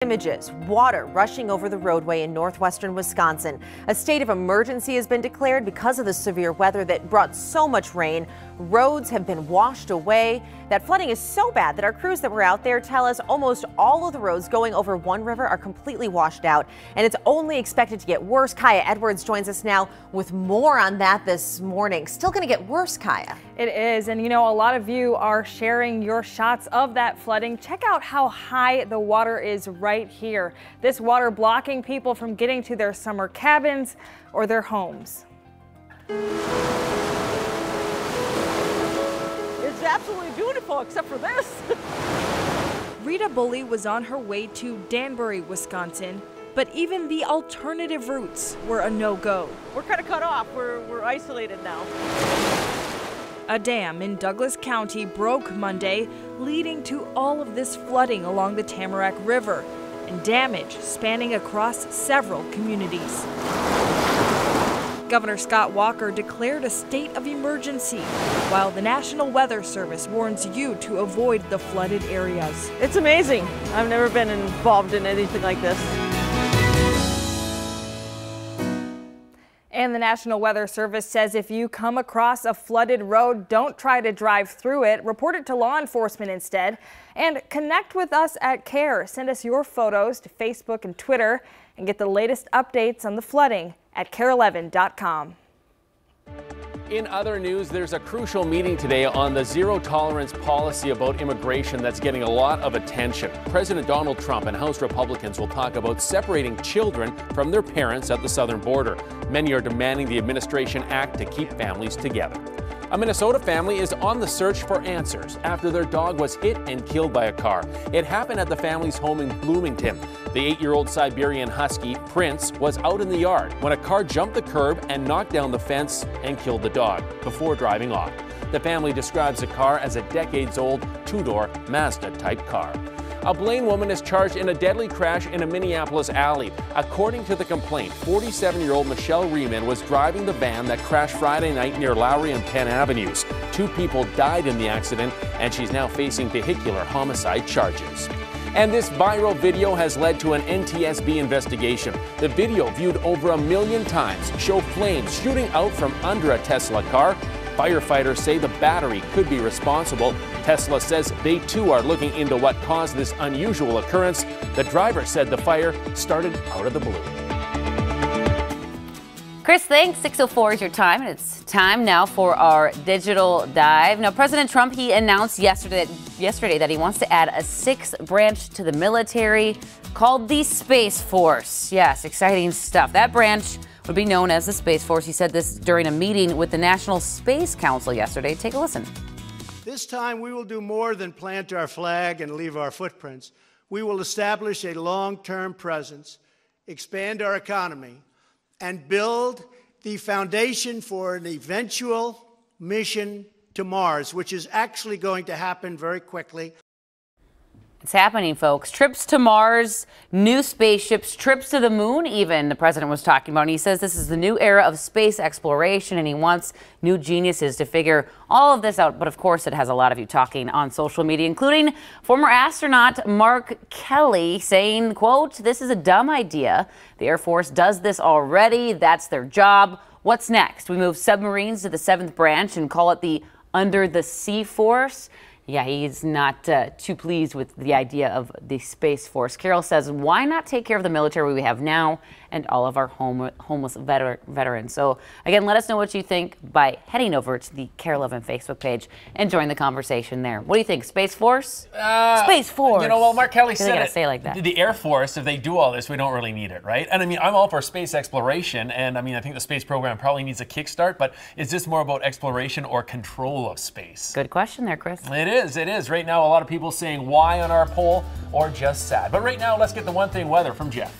Images, water rushing over the roadway in northwestern Wisconsin. A state of emergency has been declared because of the severe weather that brought so much rain. Roads have been washed away. That flooding is so bad that our crews that were out there tell us almost all of the roads going over one river are completely washed out, and it's only expected to get worse. Kaya Edwards joins us now with more on that this morning. Still going to get worse, Kaya. It is, and you know, a lot of you are sharing your shots of that flooding. Check out how high the water is right here. This water blocking people from getting to their summer cabins or their homes. It's absolutely beautiful except for this. Rita Bully was on her way to Danbury, Wisconsin, but even the alternative routes were a no-go. We're kind of cut off. We're isolated now. A dam in Douglas County broke Monday, leading to all of this flooding along the Tamarack River and damage spanning across several communities. Governor Scott Walker declared a state of emergency, while the National Weather Service warns you to avoid the flooded areas. It's amazing. I've never been involved in anything like this. And the National Weather Service says if you come across a flooded road, don't try to drive through it. Report it to law enforcement instead. And connect with us at CARE. Send us your photos to Facebook and Twitter and get the latest updates on the flooding at care11.com. In other news, there's a crucial meeting today on the zero-tolerance policy about immigration that's getting a lot of attention. President Donald Trump and House Republicans will talk about separating children from their parents at the southern border. Many are demanding the administration act to keep families together. A Minnesota family is on the search for answers after their dog was hit and killed by a car. It happened at the family's home in Bloomington. The 8-year-old Siberian Husky, Prince, was out in the yard when a car jumped the curb and knocked down the fence and killed the dog before driving off. The family describes the car as a decades-old two-door Mazda-type car. A Blaine woman is charged in a deadly crash in a Minneapolis alley. According to the complaint, 47-year-old Michelle Riemann was driving the van that crashed Friday night near Lowry and Penn Avenues. 2 people died in the accident, and she's now facing vehicular homicide charges. And this viral video has led to an NTSB investigation. The video, viewed over 1 million times, shows flames shooting out from under a Tesla car. Firefighters say the battery could be responsible. Tesla says they too are looking into what caused this unusual occurrence. The driver said the fire started out of the blue. Chris, thanks. 6:04 is your time, and it's time now for our digital dive. Now, President Trump, he announced yesterday that he wants to add a 6th branch to the military called the Space Force. Yes, exciting stuff. That branch would be known as the Space Force. He said this during a meeting with the National Space Council yesterday. Take a listen. This time we will do more than plant our flag and leave our footprints. We will establish a long-term presence, expand our economy, and build the foundation for an eventual mission to Mars, which is actually going to happen very quickly. It's happening, folks. Trips to Mars, new spaceships, trips to the moon even, the president was talking about. And he says this is the new era of space exploration, and he wants new geniuses to figure all of this out. But of course, it has a lot of you talking on social media, including former astronaut Mark Kelly saying, quote, "This is a dumb idea. The Air Force does this already. That's their job. What's next? We move submarines to the 7th branch and call it the Under the Sea Force." Yeah, he's not too pleased with the idea of the Space Force. Carol says, why not take care of the military we have now and all of our homeless veterans? So, again, let us know what you think by heading over to the KARE 11 Facebook page and join the conversation there. What do you think, Space Force? Space Force. You know, well, Mark Kelly said it. Say it like that. The Air Force, if they do all this, we don't really need it, right? And I mean, I'm all for space exploration, and I mean, I think the space program probably needs a kickstart, but is this more about exploration or control of space? Good question there, Chris. It is. Right now, a lot of people saying why on our poll or just sad. But right now, let's get the one thing weather from Jeff.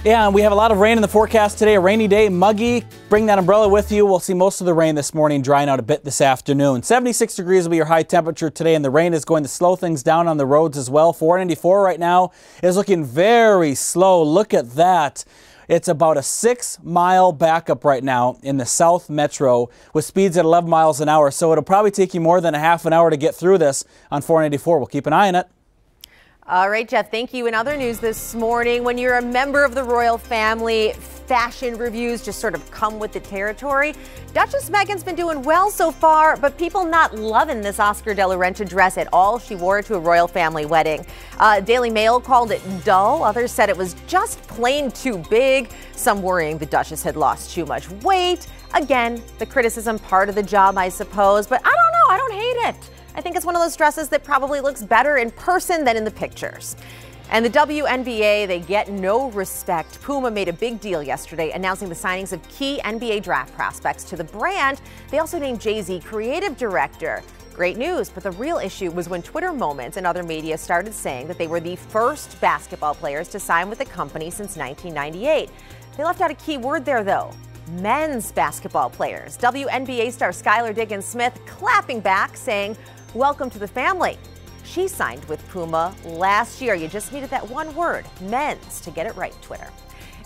Yeah, and we have a lot of rain in the forecast today. A rainy day, muggy. Bring that umbrella with you. We'll see most of the rain this morning, drying out a bit this afternoon. 76 degrees will be your high temperature today, and the rain is going to slow things down on the roads as well. 494 right now is looking very slow. Look at that. It's about a 6-mile backup right now in the South Metro with speeds at 11 miles an hour. So it'll probably take you more than a half an hour to get through this on 494. We'll keep an eye on it. All right, Jeff, thank you. In other news this morning, when you're a member of the royal family, fashion reviews just sort of come with the territory. Duchess Meghan's been doing well so far, but people not loving this Oscar de la Renta dress at all. She wore it to a royal family wedding. Daily Mail called it dull. Others said it was just plain too big. Some worrying the Duchess had lost too much weight. Again, the criticism part of the job, I suppose, but I don't know. I don't hate it. I think it's one of those dresses that probably looks better in person than in the pictures. And the WNBA, they get no respect. Puma made a big deal yesterday announcing the signings of key NBA draft prospects to the brand. They also named Jay-Z creative director. Great news, but the real issue was when Twitter Moments and other media started saying that they were the first basketball players to sign with the company since 1998. They left out a key word there, though. Men's basketball players. WNBA star Skylar Diggins-Smith clapping back, saying, "Welcome to the family." She signed with Puma last year. You just needed that one word, men's, to get it right, Twitter.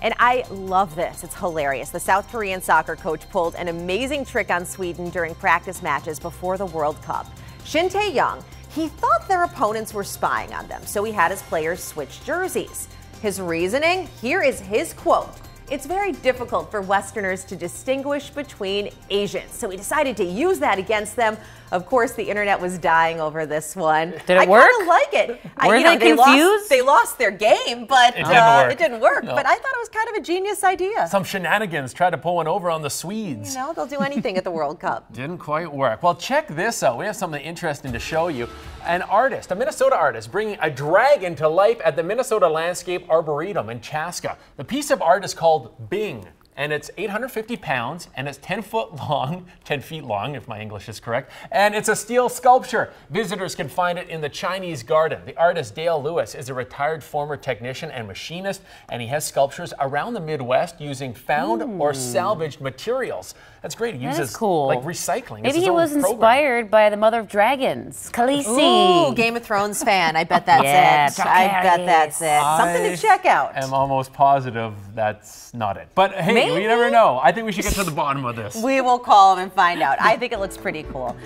And I love this. It's hilarious. The South Korean soccer coach pulled an amazing trick on Sweden during practice matches before the World Cup. Shin Tae-young, he thought their opponents were spying on them, so he had his players switch jerseys. His reasoning? Here is his quote. "It's very difficult for Westerners to distinguish between Asians." So he decided to use that against them. Of course, the internet was dying over this one. Did it work? I kind of like it. Were they confused? They lost their game, but it didn't work. No. But I thought it was kind of a genius idea. Some shenanigans tried to pull one over on the Swedes. You know, they'll do anything at the World Cup. Didn't quite work. Well, check this out. We have something interesting to show you. An artist, a Minnesota artist, bringing a dragon to life at the Minnesota Landscape Arboretum in Chaska. The piece of art is called Bing, and it's 850 pounds, and it's 10 feet long, if my English is correct, and it's a steel sculpture. Visitors can find it in the Chinese Garden. The artist Dale Lewis is a retired former technician and machinist, and he has sculptures around the Midwest using found or salvaged materials. That's great. He uses cool. like recycling. Maybe he was inspired by the Mother of Dragons, Khaleesi. Ooh, Game of Thrones fan. I bet that's Yeah, it. I bet that's it. Something to check out. I'm almost positive that's not it. But hey, we never know. I think we should get to the bottom of this. We will call him and find out. I think it looks pretty cool.